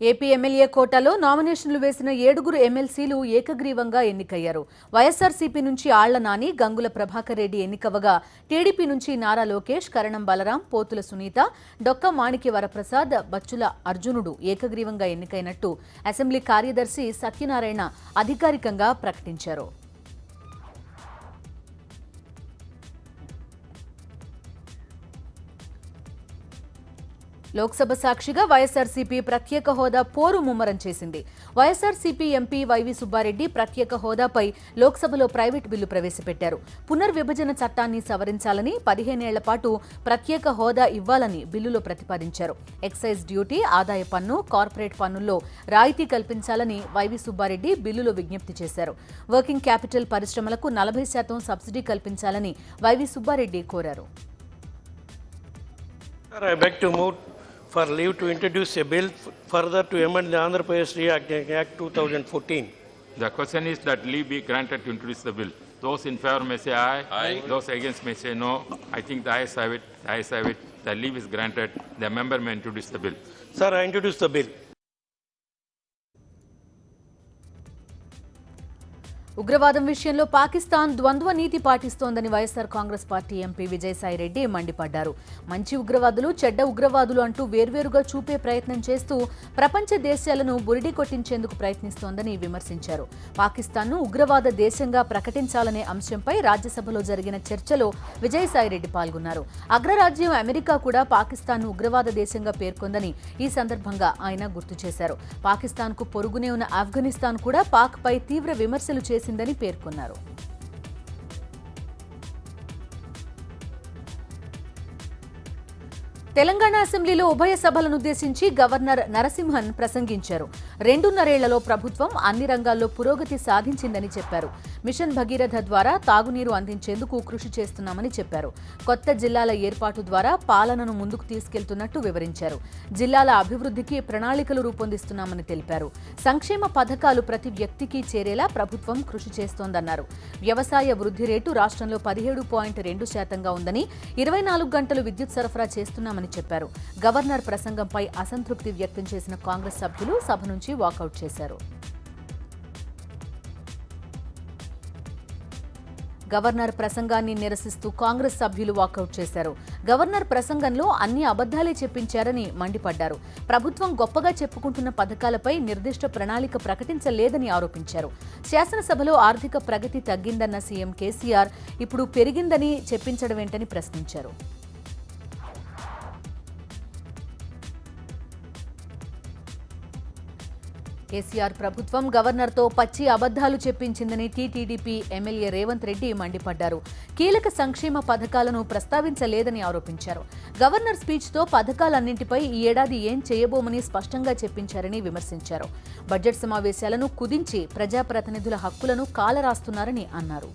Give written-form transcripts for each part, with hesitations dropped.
AP MLA కోటాలో నామినేషన్లు వేసిన 7 ఎమ్మెల్సీలు ఏకగ్రీవంగా ఎన్నికయ్యారు. వైఎస్ఆర్సీపీ నుంచి ఆళ్ల నాని, గంగుల ప్రభాకర్ రెడ్డి ఎన్నికవగా టీడీపీ నుంచి నారా లోకేష్, కరణం బలరాం, పోతుల సునీత, డొక్క మాణిక్య వరప్రసాద్, బచ్చుల అర్జునుడు ఏకగ్రీవంగా ఎన్నికైనట్టు అసెంబ్లీ కార్యదర్శి సత్యనారాయణ అధికారికంగా ప్రకటించారు. లోక్సభ సాక్షిగా వైఎస్ఆర్సీపీ ప్రత్యేక హోదా పోరు ముమ్మరం చేసింది. వైఎస్ఆర్సీపీ ఎంపీ వైవి సుబ్బారెడ్డి ప్రత్యేక హోదాపై లోక్సభలో ప్రైవేట్ బిల్లు ప్రవేశపెట్టారు. పునర్విభజన చట్టాన్ని సవరించాలని, 15 ఏళ్ల పాటు ప్రత్యేక హోదా ఇవ్వాలని బిల్లులో ప్రతిపాదించారు. ఎక్సైజ్ డ్యూటీ, ఆదాయ పన్ను, కార్పొరేట్ పన్నుల్లో రాయితీ కల్పించాలని వైవి సుబ్బారెడ్డి బిల్లులో విజ్ఞప్తి చేశారు. వర్కింగ్ క్యాపిటల్ పరిశ్రమలకు 40% సబ్సిడీ కల్పించాలని వైవి సుబ్బారెడ్డి కోరారు. For leave to introduce a bill further to amend the Andhra Pradesh Reacting Act 2014. The question is that leave be granted to introduce the bill. Those in favor may say aye. Aye. Those against may say no. I think the ayes have it. The ayes have it. The leave is granted. The member may introduce the bill. Sir, I introduce the bill. ఉగ్రవాదం విషయంలో పాకిస్తాన్ ద్వంద్వ నీతి పాటిస్తోందని YSR Congress party MP Vijayasai Reddy మండిపడ్డారు. మంచి ఉగ్రవాదులు, చెడ్డ ఉగ్రవాదులు అంటూ వేర్వేరుగా చూపే ప్రయత్నం చేస్తూ ప్రపంచ దేశాలను బురిడి కొట్టించేందుకు ప్రయత్నిస్తోందని విమర్శించారు. పాకిస్తాన్ను ఉగ్రవాద దేశంగా ప్రకటించాలనే అంశంపై రాజ్యసభలో జరిగిన చర్చలో విజయసాయిరెడ్డి పాల్గొన్నారు. అగ్రరాజ్యం అమెరికా కూడా పాకిస్తాన్ను ఉగ్రవాద దేశంగా పేర్కొందని ఈ సందర్భంగా ఆయన గుర్తు చేశారు. పాకిస్తాన్కు పొరుగునే ఉన్న ఆఫ్ఘనిస్తాన్ కూడా పాక్పై తీవ్ర విమర్శలు చేసిందని పేర్కొన్నారు. తెలంగాణ అసెంబ్లీలో ఉభయ సభలను ఉద్దేశించి గవర్నర్ నరసింహన్ ప్రసంగించారు. 2.5 ఏళ్లలో ప్రభుత్వం అన్ని రంగాల్లో పురోగతి సాధించిందని చెప్పారు. మిషన్ భగీరథ ద్వారా తాగునీరు అందించేందుకు కృషి చేస్తున్నామని చెప్పారు. కొత్త జిల్లాల ఏర్పాటు ద్వారా పాలనను ముందుకు తీసుకెళ్తున్నట్టు వివరించారు. జిల్లాల అభివృద్ధికి ప్రణాళికలు రూపొందిస్తున్నామని తెలిపారు. సంక్షేమ పథకాలు ప్రతి వ్యక్తికి చేరేలా ప్రభుత్వం కృషి చేస్తోందన్నారు. వ్యవసాయ వృద్ధి రేటు రాష్ట్రంలో 17.2% ఉందని, 24 గంటలు విద్యుత్ సరఫరా చేస్తున్నామని చెప్పారు. గవర్నర్ ప్రసంగంపై అసంతృప్తి వ్యక్తం చేసిన కాంగ్రెస్ సభ్యులు సభ నుంచి వాకౌట్ చేశారు. గవర్నర్ ప్రసంగాన్ని నిరసిస్తూ కాంగ్రెస్ సభ్యులు వాకౌట్ చేశారు. గవర్నర్ ప్రసంగంలో అన్ని అబద్దాలే చెప్పించారని మండిపడ్డారు. ప్రభుత్వం గొప్పగా చెప్పుకుంటున్న పథకాలపై నిర్దిష్ట ప్రణాళిక ప్రకటించలేదని ఆరోపించారు. శాసనసభలో ఆర్థిక ప్రగతి తగ్గిందన్న సీఎం కేసీఆర్ ఇప్పుడు పెరిగిందని చెప్పించడమేంటని ప్రశ్నించారు. కేసీఆర్ ప్రభుత్వం గవర్నర్తో పచ్చి అబద్దాలు చెప్పించిందని టీటీడీపీ ఎమ్మెల్యే రేవంత్ రెడ్డి మండిపడ్డారు. కీలక సంక్షేమ పథకాలను ప్రస్తావించలేదని ఆరోపించారు. గవర్నర్ స్పీచ్తో పథకాలన్నింటిపై ఈ ఏడాది ఏం చేయబోమని స్పష్టంగా చెప్పించారని విమర్శించారు. బడ్జెట్ సమావేశాలను కుదించి ప్రజాప్రతినిధుల హక్కులను కాలరాస్తున్నారని అన్నారు.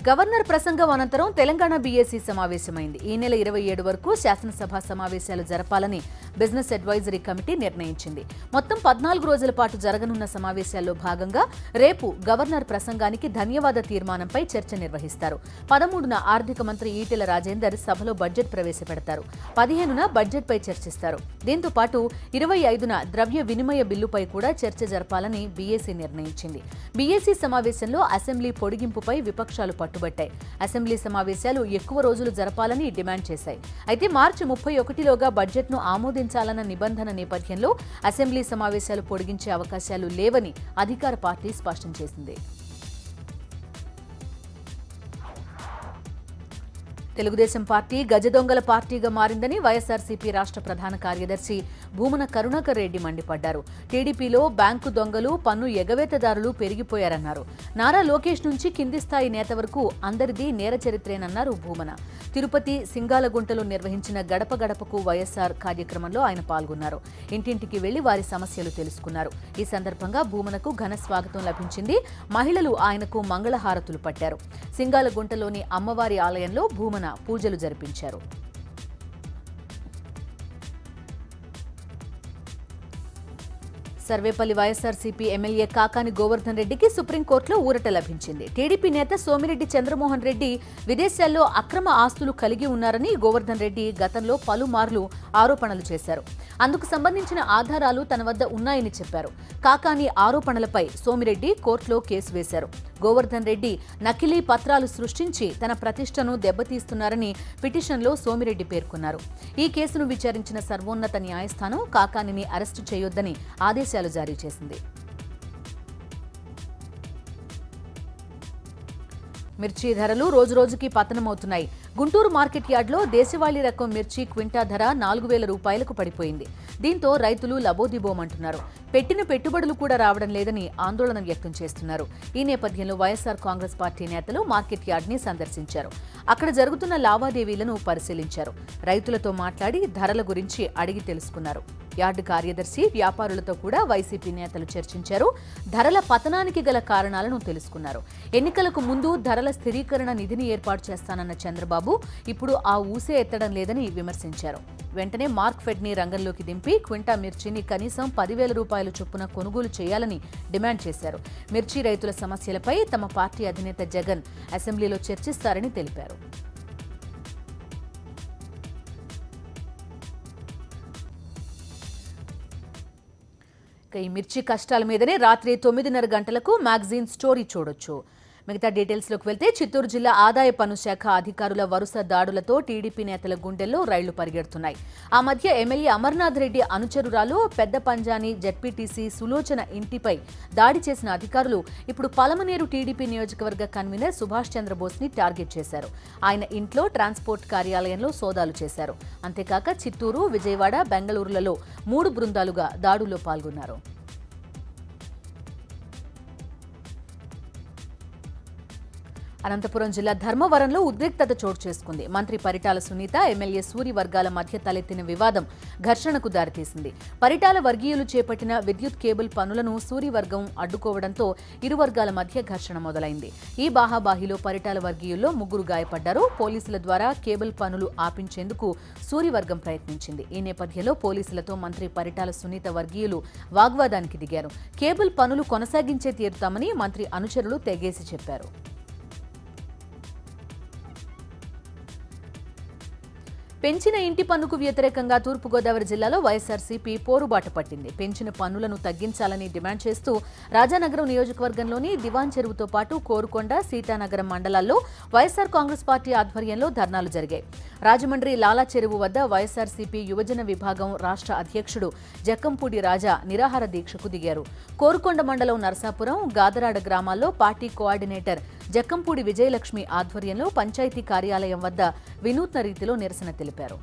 గవర్నర్ ప్రసంగం అనంతరం తెలంగాణ బీఏసీ సమావేశమైంది. ఈ నెల 27 వరకు శాసనసభ సమావేశాలు జరపాలని బిజినెస్ అడ్వైజరీ కమిటీ నిర్ణయించింది. మొత్తం 14 రోజుల పాటు జరగనున్న సమావేశాల్లో భాగంగా రేపు గవర్నర్ ప్రసంగానికి ధన్యవాద తీర్మానంపై చర్చ నిర్వహిస్తారు. 13న ఆర్థిక మంత్రి ఈటెల రాజేందర్ సభలో బడ్జెట్ ప్రవేశపెడతారు. 15న బడ్జెట్పై చర్చిస్తారు. దీంతో పాటు 25న ద్రవ్య వినిమయ బిల్లుపై కూడా చర్చ జరపాలని బీఏసీ నిర్ణయించింది. బీఏసీ సమావేశంలో అసెంబ్లీ పొడిగింపుపై విపక్షాలు పట్టుబట్టాయి. అసెంబ్లీ సమావేశాలు ఎక్కువ రోజులు జరపాలని డిమాండ్ చేశాయి. అయితే మార్చి 31లోగా బడ్జెట్ను ఆమోదించాలన్న నిబంధన నేపథ్యంలో అసెంబ్లీ సమావేశాలు పొడిగించే అవకాశాలు లేవని అధికార పార్టీ స్పష్టం చేసింది. తెలుగుదేశం పార్టీ గజదొంగల పార్టీగా మారిందని వైఎస్ఆర్సీపీ రాష్ట్ర ప్రధాన కార్యదర్శి భూమన కరుణాకర్ రెడ్డి మండిపడ్డారు. టీడీపీలో బ్యాంకు దొంగలు, పన్ను ఎగవేతదారులు పెరిగిపోయారన్నారు. నారా లోకేష్ నుంచి కింది స్థాయి నేత వరకు అందరిది నేర చరిత్రేనన్నారు భూమన. తిరుపతి, సింగాలగుంటలో నిర్వహించిన గడప గడపకు వైఎస్ఆర్ కార్యక్రమంలో ఆయన పాల్గొన్నారు. ఇంటింటికి వెళ్లి వారి సమస్యలు తెలుసుకున్నారు. ఈ సందర్భంగా భూమనకు ఘన స్వాగతం లభించింది. మహిళలు ఆయనకు మంగళహారతులు పట్టారు. సింగాలగుంటలోని అమ్మవారి ఆలయంలో భూమన పూజలు జరిపించారు. సర్వేపల్లి వైఎస్ఆర్సీపీ ఎమ్మెల్యే కాకాని గోవర్ధన్ రెడ్డికి సుప్రీంకోర్టులో ఊరట లభించింది. టీడీపీ నేత సోమిరెడ్డి చంద్రమోహన్ రెడ్డి విదేశాల్లో అక్రమ ఆస్తులు కలిగి ఉన్నారని గోవర్ధన్ రెడ్డి గతంలో పలుమార్లు ఆరోపణలు చేశారు. అందుకు సంబంధించిన ఆధారాలు తన వద్ద ఉన్నాయని చెప్పారు. కాకాని ఆరోపణలపై సోమిరెడ్డి కోర్టులో కేసు వేశారు. గోవర్ధన్ రెడ్డి నకిలీ పత్రాలు సృష్టించి తన ప్రతిష్టను దెబ్బతీస్తున్నారని పిటిషన్లో సోమిరెడ్డి పేర్కొన్నారు. ఈ కేసును విచారించిన సర్వోన్నత న్యాయస్థానం కాకానిని అరెస్టు చేయొద్దని ఆదేశాలు జారీ చేసింది. మిర్చి ధరలు రోజురోజుకి పతనమవుతున్నాయి. గుంటూరు మార్కెట్ యార్డ్లో దేశవాళీ రకం మిర్చి క్వింటా ధర 4,000 రూపాయలకు పడిపోయింది. దీంతో రైతులు లబోదిబోమంటున్నారు. పెట్టిన పెట్టుబడులు కూడా రావడం లేదని ఆందోళన వ్యక్తం చేస్తున్నారు. ఈ నేపథ్యంలో వైఎస్ఆర్ కాంగ్రెస్ పార్టీ నేతలు మార్కెట్ యార్డ్ని సందర్శించారు. అక్కడ జరుగుతున్న లావాదేవీలను పరిశీలించారు. రైతులతో మాట్లాడి ధరల గురించి అడిగి తెలుసుకున్నారు. యార్డు కార్యదర్శి, వ్యాపారులతో కూడా వైసీపీ నేతలు చర్చించారు. ధరల పతనానికి గల కారణాలను తెలుసుకున్నారు. ఎన్నికలకు ముందు ధరల స్థిరీకరణ నిధిని ఏర్పాటు చేస్తానన్న చంద్రబాబు ఇప్పుడు ఆ ఊసే ఎత్తడం లేదని విమర్శించారు. వెంటనే మార్క్ ఫెడ్ని రంగంలోకి దింపి క్వింటా మిర్చిని కనీసం 10,000 రూపాయల చొప్పున కొనుగోలు చేయాలని డిమాండ్ చేశారు. మిర్చి రైతుల సమస్యలపై తమ పార్టీ అధినేత జగన్ అసెంబ్లీలో చర్చిస్తారని తెలిపారు. ఈ మిర్చి కష్టాల మీదనే రాత్రి 9:30 గంటలకు మ్యాగజైన్ స్టోరీ చూడొచ్చు. మిగతా డీటెయిల్స్లోకి వెళ్తే చిత్తూరు జిల్లా ఆదాయ పన్ను శాఖ అధికారుల వరుస దాడులతో టీడీపీ నేతల గుండెల్లో రైళ్లు పరిగెడుతున్నాయి. ఆ మధ్య ఎమ్మెల్యే అమర్నాథ్ రెడ్డి అనుచరురాలు పెద్ద పంజాని జెడ్పీటీసీ సులోచన ఇంటిపై దాడి చేసిన అధికారులు ఇప్పుడు పలమనేరు టీడీపీ నియోజకవర్గ కన్వీనర్ సుభాష్ చంద్రబోస్ ని టార్గెట్ చేశారు. ఆయన ఇంట్లో, ట్రాన్స్పోర్ట్ కార్యాలయంలో సోదాలు చేశారు. అంతేకాక చిత్తూరు, విజయవాడ, బెంగళూరులలో 3 బృందాలుగా దాడుల్లో పాల్గొన్నారు. అనంతపురం జిల్లా ధర్మవరంలో ఉద్రిక్తత చోటు చేసుకుంది. మంత్రి పరిటాల సునీత, ఎమ్మెల్యే సూరి వర్గాల మధ్య తలెత్తిన వివాదం ఘర్షణకు దారితీసింది. పరిటాల వర్గీయులు చేపట్టిన విద్యుత్ కేబుల్ పనులను సూరి వర్గం అడ్డుకోవడంతో ఇరు వర్గాల మధ్య ఘర్షణ మొదలైంది. ఈ బాహాబాహిలో పరిటాల వర్గీయుల్లో 3 గాయపడ్డారు. పోలీసుల ద్వారా కేబుల్ పనులు ఆపించేందుకు సూరి వర్గం ప్రయత్నించింది. ఈ నేపథ్యంలో పోలీసులతో మంత్రి పరిటాల సునీత వర్గీయులు వాగ్వాదానికి దిగారు. కేబుల్ పనులు కొనసాగించే తీరుతామని మంత్రి అనుచరులు తెగేసి చెప్పారు. పెంచిన ఇంటి పన్నుకు వ్యతిరేకంగా తూర్పుగోదావరి జిల్లాలో వైఎస్ఆర్సీపీ పోరుబాట పట్టింది. పెంచిన పన్నులను తగ్గించాలని డిమాండ్ చేస్తూ రాజానగరం నియోజకవర్గంలోని దివాన్ చెరువుతో పాటు కోరుకొండ, సీతానగరం మండలాల్లో వైఎస్ఆర్ కాంగ్రెస్ పార్టీ ఆధ్వర్యంలో ధర్నాలు జరిగాయి. రాజమండ్రి లాలా చెరువు వద్ద వైఎస్ఆర్సీపీ యువజన విభాగం రాష్ట్ర అధ్యక్షుడు జక్కంపూడి రాజా నిరాహార దీక్షకు దిగారు. కోరుకొండ మండలం నరసాపురం, గాదరాడ గ్రామాల్లో పార్టీ కోఆర్డినేటర్ జక్కంపూడి విజయలక్ష్మి ఆధ్వర్యంలో పంచాయతీ కార్యాలయం వద్ద వినూత్న రీతిలో నిరసన తెలిపారు.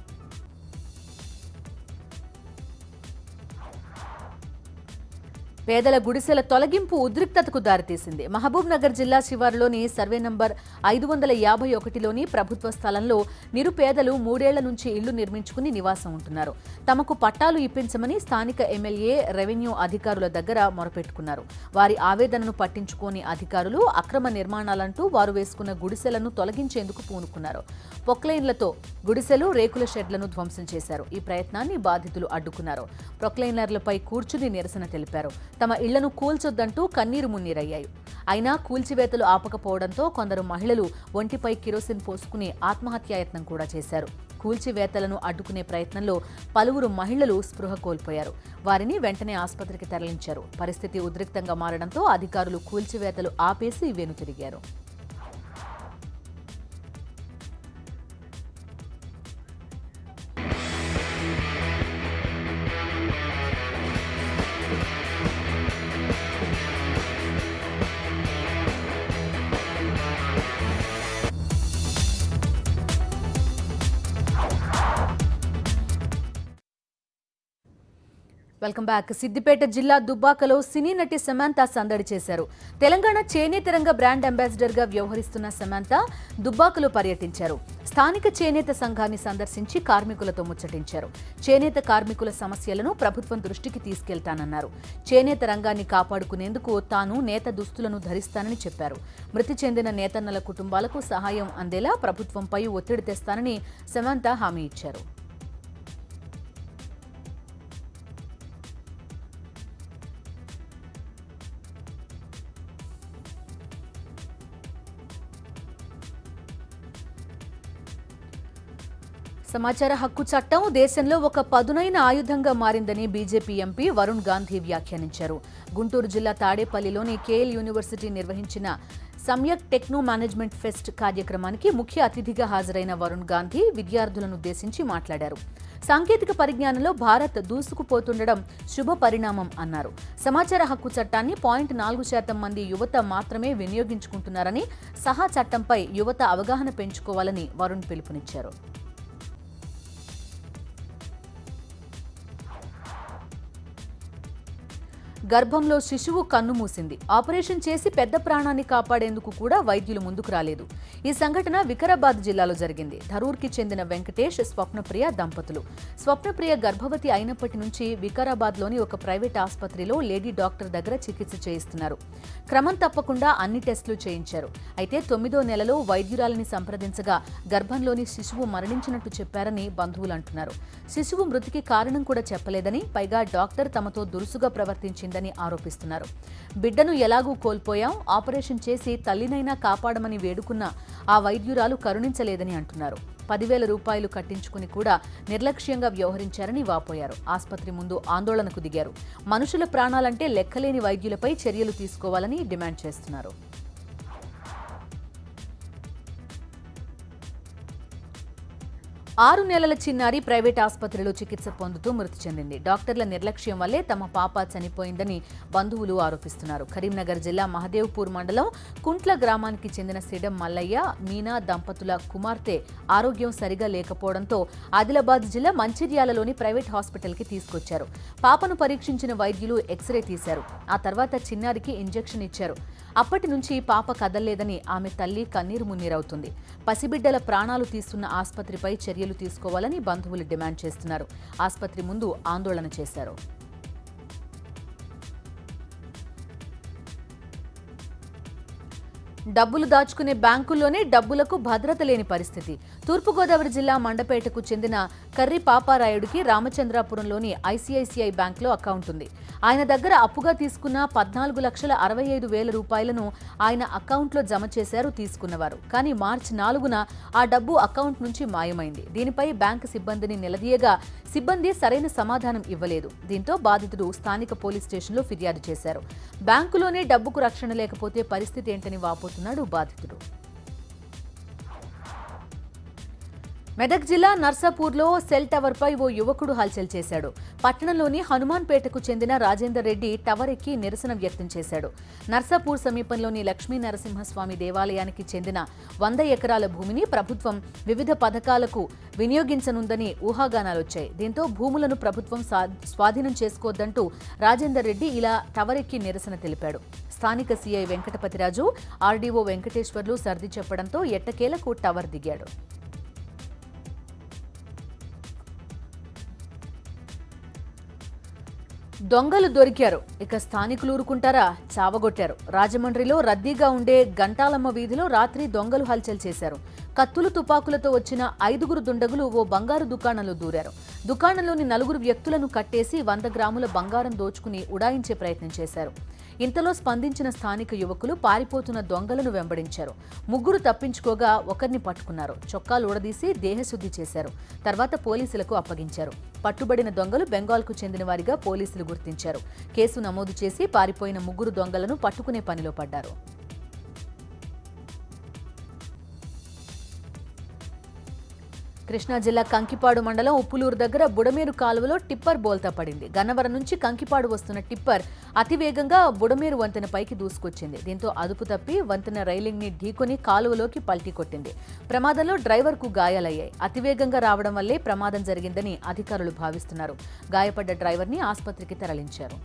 పేదల గుడిసెల తొలగింపు ఉద్రిక్తతకు దారితీసింది. మహబూబ్ నగర్ జిల్లా శివారులోని సర్వే నంబర్ 551లోని ప్రభుత్వ స్థలంలో నిరుపేదలు 3 ఏళ్ల నుంచి ఇళ్లు నిర్మించుకుని నివాసం ఉంటున్నారు. తమకు పట్టాలు ఇప్పించమని స్థానిక ఎమ్మెల్యే, రెవెన్యూ అధికారుల దగ్గర మొరపెట్టుకున్నారు. వారి ఆవేదనను పట్టించుకోని అధికారులు అక్రమ నిర్మాణాలంటూ వారు వేసుకున్న గుడిసెలను తొలగించేందుకు పూనుకున్నారు. పొక్లైన్లతో గుడిసెలు, రేకుల షెడ్లను ధ్వంసం చేశారు. ఈ ప్రయత్నాన్ని బాధితులు అడ్డుకున్నారు. ప్రొక్లైనర్లపై కూర్చుని నిరసన తెలిపారు. తమ ఇళ్లను కూల్చొద్దంటూ కన్నీరు మున్నీరయ్యాయి. అయినా కూల్చివేతలు ఆపకపోవడంతో కొందరు మహిళలు ఒంటిపై కిరోసిన్ పోసుకుని ఆత్మహత్యాయత్నం కూడా చేశారు. కూల్చివేతలను అడ్డుకునే ప్రయత్నంలో పలువురు మహిళలు స్పృహ కోల్పోయారు. వారిని వెంటనే ఆసుపత్రికి తరలించారు. పరిస్థితి ఉద్రిక్తంగా మారడంతో అధికారులు కూల్చివేతలు ఆపేసి వెనుతిరిగారు. Welcome back. సిద్దిపేట జిల్లా దుబ్బాకలో సినీ నటి సమాంత సందడి చేశారు. తెలంగాణ చేనేత రంగ బ్రాండ్ అంబాసిడర్ గా వ్యవహరిస్తున్న సమాంత దుబ్బాకలో పర్యటించారు. స్థానిక చేనేత సంఘాన్ని సందర్శించి కార్మికులతో ముచ్చటించారు. చేనేత కార్మికుల సమస్యలను ప్రభుత్వం దృష్టికి తీసుకెళ్తానన్నారు. చేనేత రంగాన్ని కాపాడుకునేందుకు తాను నేత దుస్తులను ధరిస్తానని చెప్పారు. మృతి చెందిన నేతన్నల కుటుంబాలకు సహాయం అందేలా ప్రభుత్వంపై ఒత్తిడి తెస్తానని సమాంత హామీ ఇచ్చారు. సమాచార హక్కు చట్టం దేశంలో ఒక పదునైన ఆయుధంగా మారిందని బీజేపీ ఎంపీ వరుణ్ గాంధీ వ్యాఖ్యానించారు. గుంటూరు జిల్లా తాడేపల్లిలోని కేఎల్ యూనివర్సిటీ నిర్వహించిన సమ్యక్ టెక్నో మేనేజ్మెంట్ ఫెస్ట్ కార్యక్రమానికి ముఖ్య అతిథిగా హాజరైన వరుణ్ గాంధీ విద్యార్థులను ఉద్దేశించి మాట్లాడారు. సాంకేతిక పరిజ్ఞానంలో భారత్ దూసుకుపోతుండడం శుభ పరిణామం అన్నారు. సమాచార హక్కు చట్టాన్ని 0.4% మంది యువత మాత్రమే వినియోగించుకుంటున్నారని, సహా చట్టంపై యువత అవగాహన పెంచుకోవాలని వరుణ్ పిలుపునిచ్చారు. గర్భంలో శిశువు కన్నుమూసింది. ఆపరేషన్ చేసి పెద్ద ప్రాణాన్ని కాపాడేందుకు కూడా వైద్యులు ముందుకు రాలేదు. ఈ సంఘటన వికారాబాద్ జిల్లాలో జరిగింది. ధరూర్కి చెందిన వెంకటేష్, స్వప్నప్రియ దంపతులు. స్వప్నప్రియ గర్భవతి అయినప్పటి నుంచి వికారాబాద్లోని ఒక ప్రైవేట్ ఆసుపత్రిలో లేడీ డాక్టర్ దగ్గర చికిత్స చేయిస్తున్నారు. క్రమం తప్పకుండా అన్ని టెస్టులు చేయించారు. అయితే 9వ నెలలో వైద్యురాలిని సంప్రదించగా గర్భంలోని శిశువు మరణించినట్టు చెప్పారని బంధువులు అంటున్నారు. శిశువు మృతికి కారణం కూడా చెప్పలేదని, పైగా డాక్టర్ తమతో దురుసుగా ప్రవర్తించిందని ఆరోపిస్తున్నారు. బిడ్డను ఎలాగూ కోల్పోయాం, ఆపరేషన్ చేసి తల్లినైనా కాపాడమని వేడుకున్న ఆ వైద్యురాలు కరుణించలేదని అంటున్నారు. 10,000 రూపాయలు కట్టించుకుని కూడా నిర్లక్ష్యంగా వ్యవహరించారని వాపోయారు. ఆసుపత్రి ముందు ఆందోళనకు దిగారు. మనుషుల ప్రాణాలంటే లెక్కలేని వైద్యులపై చర్యలు తీసుకోవాలని డిమాండ్ చేస్తున్నారు. ఆరు నెలల చిన్నారి ప్రైవేట్ ఆసుపత్రిలో చికిత్స పొందుతూ మృతి చెందింది. డాక్టర్ల నిర్లక్ష్యం వల్లే తమ పాప చనిపోయిందని బంధువులు ఆరోపిస్తున్నారు. కరీంనగర్ జిల్లా మహదేవ్పూర్ మండలం కుంట్ల గ్రామానికి చెందిన సిడం మల్లయ్య, మీనా దంపతుల కుమార్తె ఆరోగ్యం సరిగా లేకపోవడంతో ఆదిలాబాద్ జిల్లా మంచిర్యాలలోని ప్రైవేట్ హాస్పిటల్కి తీసుకొచ్చారు. పాపను పరీక్షించిన వైద్యులు ఎక్స్రే తీశారు. ఆ తర్వాత చిన్నారికి ఇంజెక్షన్ ఇచ్చారు. అప్పటి నుంచి పాప కదల్లేదని ఆమె తల్లి కన్నీరు మున్నీరవుతుంది. పసిబిడ్డల ప్రాణాలు తీస్తున్న ఆసుపత్రిపై చర్యలు తీసుకోవాలని బంధువులు డిమాండ్ చేస్తున్నారు. ఆసుపత్రి ముందు ఆందోళన చేశారు. డబ్బులు దాచుకునే బ్యాంకుల్లోనే డబ్బులకు భద్రత లేని పరిస్థితి. తూర్పుగోదావరి జిల్లా మండపేటకు చెందిన కర్రి పాపారాయుడికి రామచంద్రాపురంలోని ఐసీఐసీఐ బ్యాంకులో అకౌంట్ ఉంది. ఆయన దగ్గర అప్పుగా తీసుకున్న 14,65,000 రూపాయలను ఆయన అకౌంట్లో జమ చేశారు తీసుకున్నవారు. కానీ మార్చి 4న ఆ డబ్బు అకౌంట్ నుంచి మాయమైంది. దీనిపై బ్యాంకు సిబ్బందిని నిలదీయగా సిబ్బంది సరైన సమాధానం ఇవ్వలేదు. దీంతో బాధితుడు స్థానిక పోలీస్ స్టేషన్లో ఫిర్యాదు చేశారు. బ్యాంకులోనే డబ్బుకు రక్షణ లేకపోతే పరిస్థితి ఏంటని వాపోతున్నాడు బాధితుడు. మెదక్ జిల్లా నర్సాపూర్లో సెల్ టవర్పై ఓ యువకుడు హల్చల్ చేశాడు. పట్టణంలోని హనుమాన్పేటకు చెందిన రాజేందర్ రెడ్డి టవర్ ఎక్కి నిరసన వ్యక్తం చేశాడు. నర్సాపూర్ సమీపంలోని లక్ష్మీ నరసింహస్వామి దేవాలయానికి చెందిన 100 ఎకరాల భూమిని ప్రభుత్వం వివిధ పథకాలకు వినియోగించనుందని ఊహాగానాలొచ్చాయి. దీంతో భూములను ప్రభుత్వం స్వాధీనం చేసుకోవద్దంటూ రాజేందర్ రెడ్డి ఇలా టవర్ ఎక్కి నిరసన తెలిపాడు. స్థానిక సీఐ వెంకటపతిరాజు, ఆర్డీఓ వెంకటేశ్వర్లు సర్ది చెప్పడంతో ఎట్టకేలకు టవర్ దిగాడు. దొంగలు దొరికారు, ఇక స్థానికులు ఊరుకుంటారా? చావగొట్టారు. రాజమండ్రిలో రద్దీగా ఉండే గంటాలమ్మ వీధిలో రాత్రి దొంగలు హల్చల్ చేశారు. కత్తులు, తుపాకులతో వచ్చిన 5గురు దుండగులు ఓ బంగారు దుకాణంలో దూరారు. దుకాణంలోని 4 వ్యక్తులను కట్టేసి 100 గ్రాముల బంగారం దోచుకుని ఉడాయించే ప్రయత్నం చేశారు. ఇంతలో స్పందించిన స్థానిక యువకులు పారిపోతున్న దొంగలను వెంబడించారు. 3 తప్పించుకోగా ఒకరిని పట్టుకున్నారు. చొక్కాలు ఊడదీసి దేహశుద్ధి చేశారు. తర్వాత పోలీసులకు అప్పగించారు. పట్టుబడిన దొంగలు బెంగాల్కు చెందిన వారిగా పోలీసులు గుర్తించారు. కేసు నమోదు చేసి పారిపోయిన 3 దొంగలను పట్టుకునే పనిలో పడ్డారు. కృష్ణా జిల్లా కంకిపాడు మండలం ఉప్పులూరు దగ్గర బుడమేరు కాలువలో టిప్పర్ బోల్తా పడింది. గన్నవరం నుంచి కంకిపాడు వస్తున్న టిప్పర్ అతివేగంగా బుడమేరు వంతెన పైకి దూసుకొచ్చింది. దీంతో అదుపు తప్పి వంతెన రైలింగ్ ని ఢీకొని కాలువలోకి పల్టీ కొట్టింది. ప్రమాదంలో డ్రైవర్కు గాయాలయ్యాయి. అతివేగంగా రావడం వల్లే ప్రమాదం జరిగిందని అధికారులు భావిస్తున్నారు. గాయపడ్డ డ్రైవర్ని ఆసుపత్రికి తరలించారు.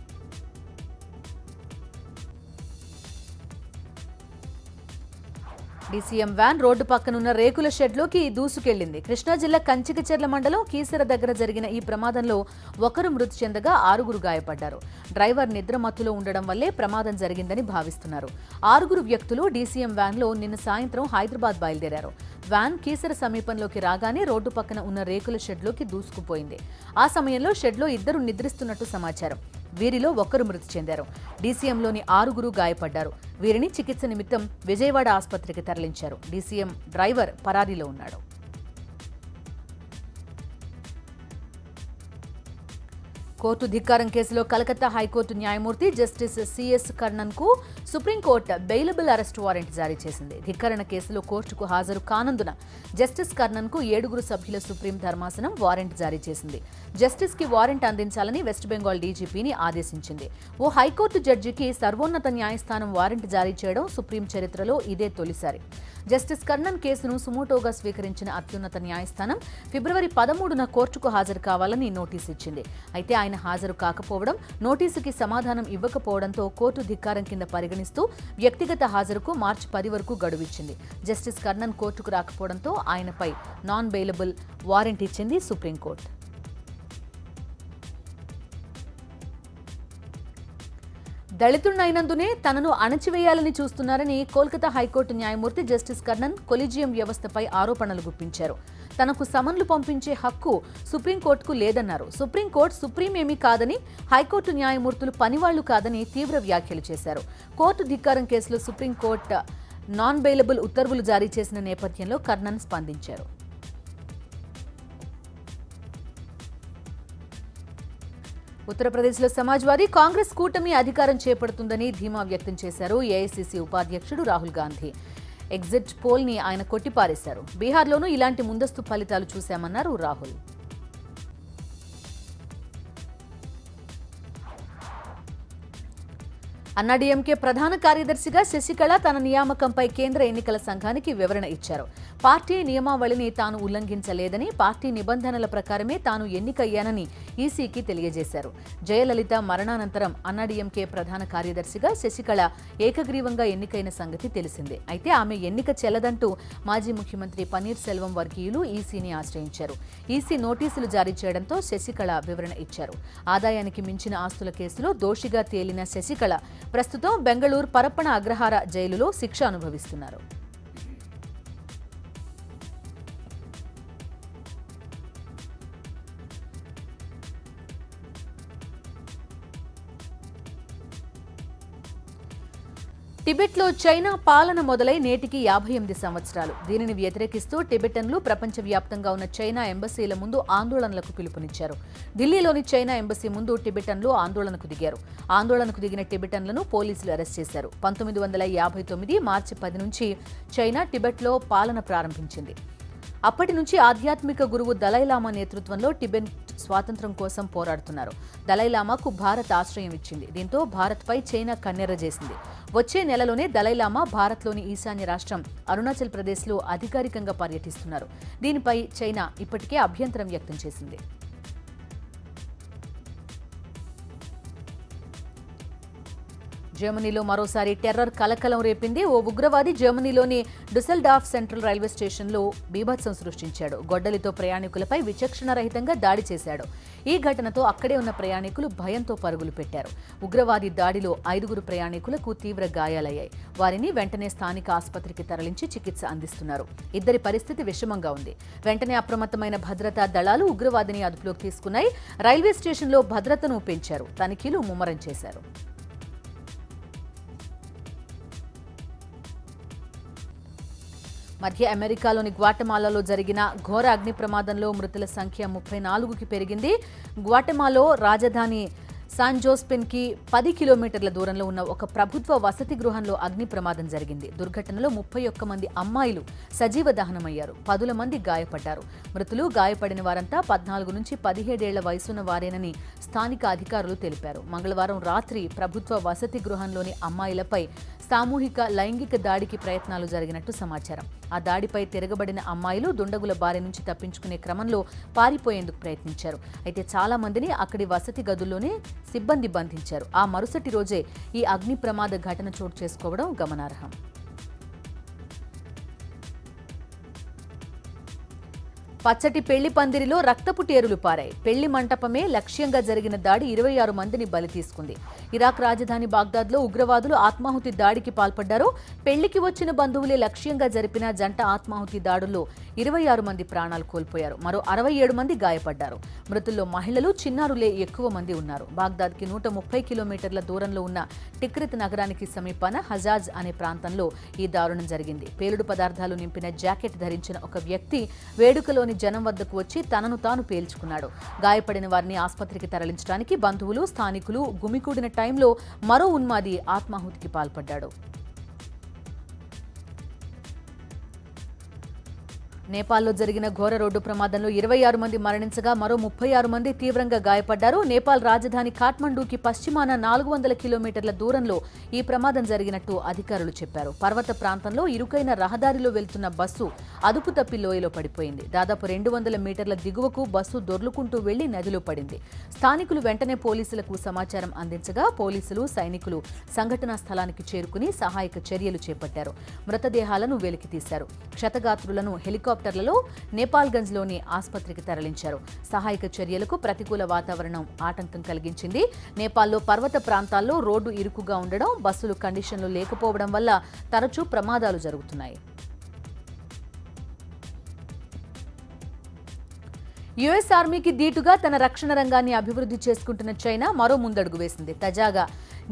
డీసీఎం వ్యాన్ రోడ్డు పక్కనున్న రేకుల షెడ్లోకి దూసుకెళ్లింది. కృష్ణా జిల్లా కంచికచెర్ల మండలం కీసర దగ్గర జరిగిన ఈ ప్రమాదంలో 1 మృతి చెందగా 6 గాయపడ్డారు. డ్రైవర్ నిద్రమత్తులో ఉండడం వల్లే ప్రమాదం జరిగిందని భావిస్తున్నారు. 6 వ్యక్తులు డీసీఎం వ్యాన్లో నిన్న సాయంత్రం హైదరాబాద్ బయలుదేరారు. వ్యాన్ కీసర సమీపంలోకి రాగానే రోడ్డు పక్కన ఉన్న రేకుల షెడ్లోకి దూసుకుపోయింది. ఆ సమయంలో షెడ్లో 2 నిద్రిస్తున్నట్టు సమాచారం. వీరిలో 1 మృతి చెందారు. డీసీఎంలోని 6 గాయపడ్డారు. వీరిని చికిత్స నిమిత్తం విజయవాడ ఆసుపత్రికి తరలించారు. డీసీఎం డ్రైవర్ పరారీలో ఉన్నాడు. కోర్టు ధిక్కారం కేసులో కలకత్తా హైకోర్టు న్యాయమూర్తి జస్టిస్ సిఎస్ కర్ణన్కు సుప్రీంకోర్టు బెయిలబుల్ అరెస్ట్ వారెంట్ జారీ చేసింది. ధిక్కరణ కేసులో కోర్టుకు హాజరు కానందున జస్టిస్ కర్ణన్కు 7 సభ్యుల సుప్రీం ధర్మాసనం వారెంట్ జారీ చేసింది. జస్టిస్కి వారెంట్ అందించాలని వెస్ట్ బెంగాల్ డీజీపీని ఆదేశించింది. ఓ హైకోర్టు జడ్జికి సర్వోన్నత న్యాయస్థానం వారెంట్ జారీ చేయడం సుప్రీం చరిత్రలో ఇదే తొలిసారి. జస్టిస్ కర్ణన్ కేసును సుమోటోగా స్వీకరించిన అత్యున్నత న్యాయస్థానం ఫిబ్రవరి 13న కోర్టుకు హాజరు కావాలని నోటీసు ఇచ్చింది. అయితే ఆయన హాజరు కాకపోవడం, నోటీసుకి సమాధానం ఇవ్వకపోవడంతో కోర్టు ధిక్కారం కింద పరిగణిస్తూ వ్యక్తిగత హాజరుకు మార్చి 10 వరకు గడువిచ్చింది. జస్టిస్ కర్ణన్ కోర్టుకు రాకపోవడంతో ఆయనపై నాన్ బెయిలబుల్ వారెంట్ ఇచ్చింది సుప్రీంకోర్టు. దళితుడినైనందునే తనను అణచివేయాలని చూస్తున్నారని కోల్కతా హైకోర్టు న్యాయమూర్తి జస్టిస్ కర్ణన్ కొలీజియం వ్యవస్థపై ఆరోపణలు గుప్పించారు. తనకు సమన్లు పంపించే హక్కు సుప్రీంకోర్టుకు లేదన్నారు. సుప్రీంకోర్టు సుప్రీమేమీ కాదని, హైకోర్టు న్యాయమూర్తులు పనివాళ్లు కాదని తీవ్ర వ్యాఖ్యలు చేశారు. కోర్టు ధిక్కారం కేసులో సుప్రీంకోర్టు నాన్ బెయిలబుల్ ఉత్తర్వులు జారీ చేసిన నేపథ్యంలో కర్ణన్ స్పందించారు. ఉత్తరప్రదేశ్లో సమాజ్వాదీ కాంగ్రెస్ కూటమి అధికారం చేపడుతుందని ధీమా వ్యక్తం చేశారు ఏఐసీసీ ఉపాధ్యక్షుడు రాహుల్ గాంధీ. ఎగ్జిట్ పోల్ని ఆయన కొట్టిపారేశారు. బీహార్లోనూ ఇలాంటి ముందస్తు ఫలితాలు చూశామన్నారు రాహుల్. అన్నాడీఎంకే ప్రధాన కార్యదర్శిగా శశికళ తన నియామకంపై కేంద్ర ఎన్నికల సంఘానికి వివరణ ఇచ్చారు. పార్టీ నియమావళిని తాను ఉల్లంఘించలేదని, పార్టీ నిబంధనల ప్రకారమే తాను ఎన్నికయ్యానని ఈసీకి తెలియజేశారు. జయలలిత మరణానంతరం అన్నాడీఎంకే ప్రధాన కార్యదర్శిగా శశికళ ఏకగ్రీవంగా ఎన్నికైన సంగతి తెలిసిందే. అయితే ఆమె ఎన్నిక చెల్లదంటూ మాజీ ముఖ్యమంత్రి పన్నీర్ సెల్వం వర్గీయులు ఈసీని ఆశ్రయించారు. ఈసీ నోటీసులు జారీ చేయడంతో శశికళ వివరణ ఇచ్చారు. ఆదాయానికి మించిన ఆస్తుల కేసులో దోషిగా తేలిన శశికళ ప్రస్తుతం బెంగళూరు పరప్పన అగ్రహార జైలులో శిక్ష అనుభవిస్తున్నారు. టిబెట్లో చైనా పాలన మొదలై నేటికి 58 సంవత్సరాలు. దీనిని వ్యతిరేకిస్తూ టిబెటన్లు ప్రపంచవ్యాప్తంగా ఉన్న చైనా ఎంబసీల ముందు ఆందోళనలకు పిలుపునిచ్చారు. ఢిల్లీలోని చైనా ఎంబసీ ముందు టిబెటన్లు ఆందోళనకు దిగారు. ఆందోళనకు దిగిన టిబెటన్లను పోలీసులు అరెస్ట్ చేశారు. 1959 మార్చి 10 నుంచి చైనా టిబెట్లో పాలన ప్రారంభించింది. అప్పటి నుంచి ఆధ్యాత్మిక గురువు దలైలామా నేతృత్వంలో టిబెట్ స్వాతంత్ర్యం కోసం పోరాడుతున్నారు. దలైలామాకు భారత్ ఆశ్రయం ఇచ్చింది. దీంతో భారత్పై చైనా కన్నెర్ర చేసింది. వచ్చే నెలలోనే దలైలామా భారత్లోని ఈశాన్య రాష్ట్రం అరుణాచల్ ప్రదేశ్లో అధికారికంగా పర్యటిస్తున్నారు. దీనిపై చైనా ఇప్పటికే అభ్యంతరం వ్యక్తం చేసింది. జర్మనీలో మరోసారి టెర్రర్ కలకలం రేపింది. ఓ ఉగ్రవాది జర్మనీలోని డుసెల్డార్ఫ్ సెంట్రల్ రైల్వే స్టేషన్లో బీభత్సం సృష్టించాడు. గొడ్డలితో ప్రయాణికులపై విచక్షణరహితంగా దాడి చేశాడు. ఈ ఘటనతో అక్కడే ఉన్న ప్రయాణికులు భయంతో పరుగులు పెట్టారు. ఉగ్రవాది దాడిలో 5 ప్రయాణికులకు తీవ్ర గాయాలయ్యాయి. వారిని వెంటనే స్థానిక ఆసుపత్రికి తరలించి చికిత్స అందిస్తున్నారు. ఇద్దరి పరిస్థితి విషమంగా ఉంది. వెంటనే అప్రమత్తమైన భద్రతా దళాలు ఉగ్రవాదిని అదుపులోకి తీసుకున్నాయి. రైల్వే స్టేషన్లో భద్రతను పెంచారు. తనిఖీలు ముమ్మరం చేశారు. మధ్య అమెరికాలోని గ్వాటమాలాలో జరిగిన ఘోర అగ్ని ప్రమాదంలో మృతుల సంఖ్య 34కి పెరిగింది. గ్వాటమాలో రాజధాని సాన్ జోస్పిన్కి 10 కిలోమీటర్ల దూరంలో ఉన్న ఒక ప్రభుత్వ వసతి గృహంలో అగ్ని ప్రమాదం జరిగింది. దుర్ఘటనలో 31 మంది అమ్మాయిలు సజీవ దహనమయ్యారు. 10 మంది గాయపడ్డారు. మృతులు గాయపడిన వారంతా 14 నుంచి 17 ఏళ్ల వయసున్న వారేనని స్థానిక అధికారులు తెలిపారు. మంగళవారం రాత్రి ప్రభుత్వ వసతి గృహంలోని అమ్మాయిలపై సామూహిక లైంగిక దాడికి ప్రయత్నాలు జరిగినట్టు సమాచారం. ఆ దాడిపై తిరగబడిన అమ్మాయిలు దుండగుల బారి నుంచి తప్పించుకునే క్రమంలో పారిపోయేందుకు ప్రయత్నించారు. అయితే చాలా మందిని అక్కడి వసతి గదుల్లోనే సిబ్బంది బంధించారు. ఆ మరుసటి రోజే ఈ అగ్ని ప్రమాద ఘటన చోటు చేసుకోవడం గమనార్హం. పచ్చటి పెళ్లి పందిరిలో రక్తపు టేరులు పారాయి. పెళ్లి మంటపమే లక్ష్యంగా జరిగిన దాడి 26 మందిని బలి తీసుకుంది. ఇరాక్ రాజధాని బాగ్దాద్లో ఉగ్రవాదులు ఆత్మాహుతి దాడికి పాల్పడ్డారు. పెళ్లికి వచ్చిన బంధువులే లక్ష్యంగా జరిపిన జంట ఆత్మాహుతి దాడుల్లో 26 మంది ప్రాణాలు కోల్పోయారు. మరో 67 మంది గాయపడ్డారు. మృతుల్లో మహిళలు, చిన్నారులే ఎక్కువ మంది ఉన్నారు. బాగ్దాద్కి 130 కిలోమీటర్ల దూరంలో ఉన్న టిక్రిత్ నగరానికి సమీపాన హజాజ్ అనే ప్రాంతంలో ఈ దారుణం జరిగింది. పేలుడు పదార్థాలు నింపిన జాకెట్ ధరించిన ఒక వ్యక్తి వేడుకలోని సమీపంలోని జనం వద్దకు వచ్చి తనను తాను పేల్చుకున్నాడు. గాయపడిన వారిని ఆసుపత్రికి తరలించడానికి బంధువులు, స్థానికులు గుమికూడిన టైంలో మరో ఉన్మాది ఆత్మాహుతికి పాల్పడ్డాడు. నేపాల్లో జరిగిన ఘోర రోడ్డు ప్రమాదంలో 26 మంది మరణించగా మరో 36 మంది తీవ్రంగా గాయపడ్డారు. నేపాల్ రాజధాని ఖాట్మండూకి పశ్చిమాన 400 కిలోమీటర్ల దూరంలో ఈ ప్రమాదం జరిగినట్టు అధికారులు చెప్పారు. పర్వత ప్రాంతంలో ఇరుకైన రహదారిలో వెళ్తున్న బస్సు అదుపు తప్పి లోయలో పడిపోయింది. దాదాపు 200 మీటర్ల దిగువకు బస్సు దొర్లుకుంటూ వెళ్లి నదిలో పడింది. స్థానికులు వెంటనే పోలీసులకు సమాచారం అందించగా పోలీసులు, సైనికులు సంఘటనా స్థలానికి చేరుకుని సహాయక చర్యలు చేపట్టారు. మృతదేహాలను వెలికితీశారు. క్షతగాత్రులను హెలికాప్టర్లలో నేపాల్గంజ్లోని ఆసుపత్రికి తరలించారు. సహాయక చర్యలకు ప్రతికూల వాతావరణం ఆటంకం కలిగించింది. నేపాల్లో పర్వత ప్రాంతాల్లో రోడ్డు ఇరుకుగా ఉండడం, బస్సులు కండిషన్లు లేకపోవడం వల్ల తరచూ ప్రమాదాలు జరుగుతున్నాయి. యుఎస్ ఆర్మీకి దీటుగా తన రక్షణ రంగాన్ని అభివృద్ధి చేసుకుంటున్న చైనా మరో ముందడుగు వేసింది. తాజాగా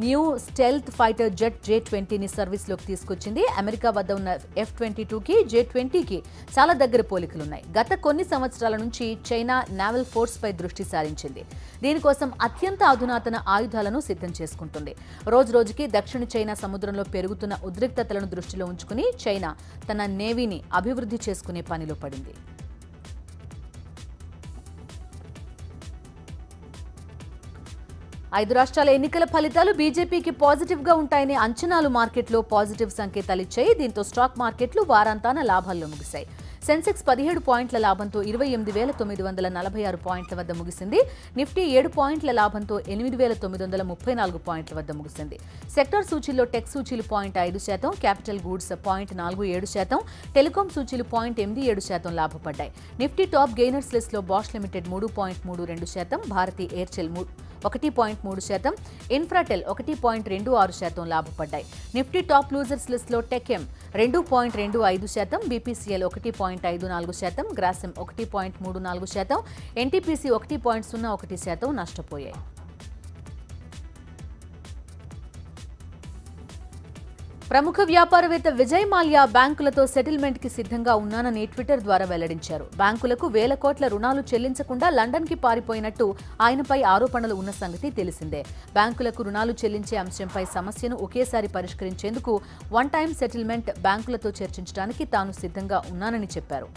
న్యూ స్టెల్త్ ఫైటర్ జెట్ J-20ని సర్వీస్లోకి తీసుకొచ్చింది. అమెరికా వద్ద ఉన్న F-22కి J-20కి చాలా దగ్గర పోలికలున్నాయి. గత కొన్ని సంవత్సరాల నుంచి చైనా నావల్ ఫోర్స్పై దృష్టి సారించింది. దీనికోసం అత్యంత అధునాతన ఆయుధాలను సిద్ధం చేసుకుంటుంది. రోజురోజుకి దక్షిణ చైనా సముద్రంలో పెరుగుతున్న ఉద్రిక్తతలను దృష్టిలో ఉంచుకుని చైనా తన నేవీని అభివృద్ధి చేసుకునే పనిలో పడింది. 5 రాష్ట్రాల ఎన్నికల ఫలితాలు బీజేపీకి పాజిటివ్గా ఉంటాయనే అంచనాలు మార్కెట్లో పాజిటివ్ సంకేతాలిచ్చాయి. దీంతో స్టాక్ మార్కెట్లు వారాంతాన లాభాల్లో ముగిశాయి. సెన్సెక్స్ 17 పాయింట్ల లాభంతో 28,946 పాయింట్ల వద్ద ముగిసింది. నిఫ్టీ 7 పాయింట్ల లాభంతో 8,934 పాయింట్ల వద్ద ముగిసింది. సెక్టార్ సూచీల్లో టెక్ సూచీలు 0.5%, క్యాపిటల్ గూడ్స్ 0.47%, టెలికాం సూచీలు 0.87% లాభపడ్డాయి. నిఫ్టీ టాప్ గెయినర్స్ లిస్టులో బాష్ లిమిటెడ్ 3.32%, భారతీ ఎయిర్టెల్ 1.3%, ఇన్ఫ్రాటెల్ 1.26% లాభపడ్డాయి. నిఫ్టీ టాప్ లూజర్స్ లిస్టులో టెక్ఎం 2.25%, బీపీసీఎల్ 1.54%, గ్రాసిమ్ 1.34%, ఎన్టీపీసీ 1.01% నష్టపోయాయి. ప్రముఖ వ్యాపారవేత్త విజయ్ మాల్యా బ్యాంకులతో సెటిల్మెంట్కి సిద్ధంగా ఉన్నానని ట్విట్టర్ ద్వారా వెల్లడించారు. బ్యాంకులకు వేల కోట్ల రుణాలు చెల్లించకుండా లండన్కి పారిపోయినట్టు ఆయనపై ఆరోపణలు ఉన్న సంగతి తెలిసిందే. బ్యాంకులకు రుణాలు చెల్లించే అంశంపై సమస్యను ఒకేసారి పరిష్కరించేందుకు వన్ టైం సెటిల్మెంట్ బ్యాంకులతో చర్చించడానికి తాను సిద్ధంగా ఉన్నానని చెప్పారు.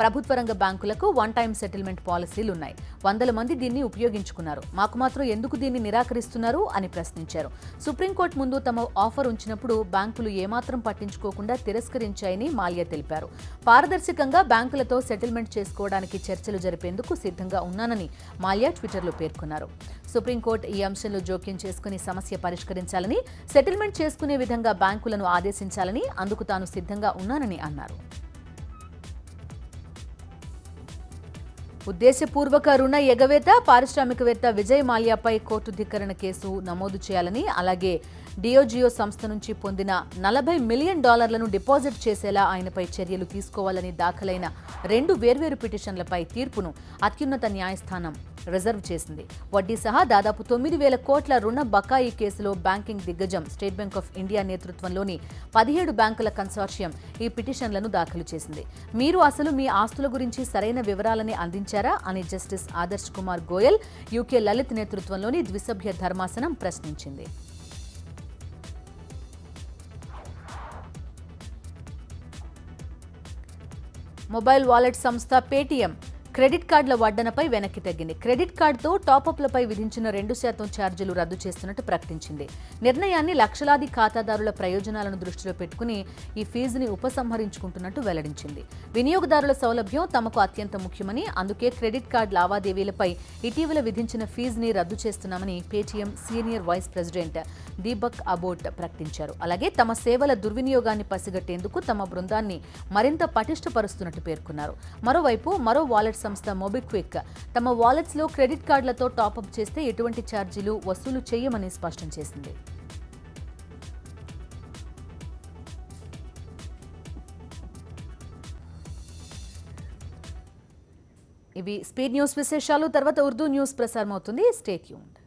ప్రభుత్వ రంగ బ్యాంకులకు వన్ టైం సెటిల్మెంట్ పాలసీలున్నాయి. 100 మంది దీన్ని ఉపయోగించుకున్నారు. మాకు మాత్రం ఎందుకు దీన్ని నిరాకరిస్తున్నారు అని ప్రశ్నించారు. సుప్రీంకోర్టు ముందు తమ ఆఫర్ ఉంచినప్పుడు బ్యాంకులు ఏమాత్రం పట్టించుకోకుండా తిరస్కరించాయని మాల్యా తెలిపారు. పారదర్శకంగా బ్యాంకులతో సెటిల్మెంట్ చేసుకోవడానికి చర్చలు జరిపేందుకు సిద్ధంగా ఉన్నానని మాల్యా ట్విట్టర్లో పేర్కొన్నారు. సుప్రీంకోర్టు ఈ అంశంలో జోక్యం చేసుకుని సమస్య పరిష్కరించాలని, సెటిల్మెంట్ చేసుకునే విధంగా బ్యాంకులను ఆదేశించాలని, అందుకు తాను సిద్ధంగా ఉన్నానని అన్నారు. ఉద్దేశపూర్వక రుణ ఎగవేత, పారిశ్రామికవేత్త విజయ్ మాల్యాపై కోర్టు ధిక్కరణ కేసు నమోదు చేయాలని, అలాగే డియోజియో సంస్థ నుంచి పొందిన $40 మిలియన్ డిపాజిట్ చేసేలా ఆయనపై చర్యలు తీసుకోవాలని దాఖలైన 2 వేర్వేరు పిటిషన్లపై తీర్పును అత్యున్నత న్యాయస్థానం రిజర్వ్ చేసింది. వడ్డీ సహా దాదాపు 9,000 కోట్ల రుణ బకాయి కేసులో బ్యాంకింగ్ దిగ్గజం స్టేట్ బ్యాంక్ ఆఫ్ ఇండియా నేతృత్వంలోని 17 బ్యాంకుల కన్సార్షియం ఈ పిటిషన్లను దాఖలు చేసింది. మీరు అసలు మీ ఆస్తుల గురించి సరైన వివరాలని అందించారా అని జస్టిస్ ఆదర్శ్ కుమార్ గోయల్, యూకే లలిత్ నేతృత్వంలోని ద్విసభ్య ధర్మాసనం ప్రశ్నించింది. మొబైల్ వాలెట్ సంస్థ పేటీఎం క్రెడిట్ కార్డుల వడ్డనపై వెనక్కి తగ్గింది. క్రెడిట్ కార్డుతో టాపప్లపై విధించిన 2% ఛార్జీలు రద్దు చేస్తున్నట్టు ప్రకటించింది. నిర్ణయాన్ని లక్షలాది ఖాతాదారుల ప్రయోజనాలను దృష్టిలో పెట్టుకుని ఈ ఫీజుని ఉపసంహరించుకుంటున్నట్టు వెల్లడించింది. వినియోగదారుల సౌలభ్యం తమకు అత్యంత ముఖ్యమని, అందుకే క్రెడిట్ కార్డు లావాదేవీలపై ఇటీవల విధించిన ఫీజుని రద్దు చేస్తున్నామని Paytm senior vice president Deepak Abbott ప్రకటించారు. అలాగే తమ సేవల దుర్వినియోగాన్ని పసిగట్టేందుకు తమ బృందాన్ని మరింత పటిష్టపరుస్తున్నట్టు పేర్కొన్నారు. మరోవైపు మరో వాలెట్ సంస్థ మొబిక్విక్ తమ వాలెట్స్లో క్రెడిట్ కార్డులతో టాపప్ చేస్తే ఎటువంటి ఛార్జీలు వసూలు చేయమని స్పష్టం చేసింది. ఇవి స్పీడ్ న్యూస్ విశేషాలు. తర్వాత ఉర్దూ న్యూస్ ప్రసారం అవుతుంది. Stay tuned.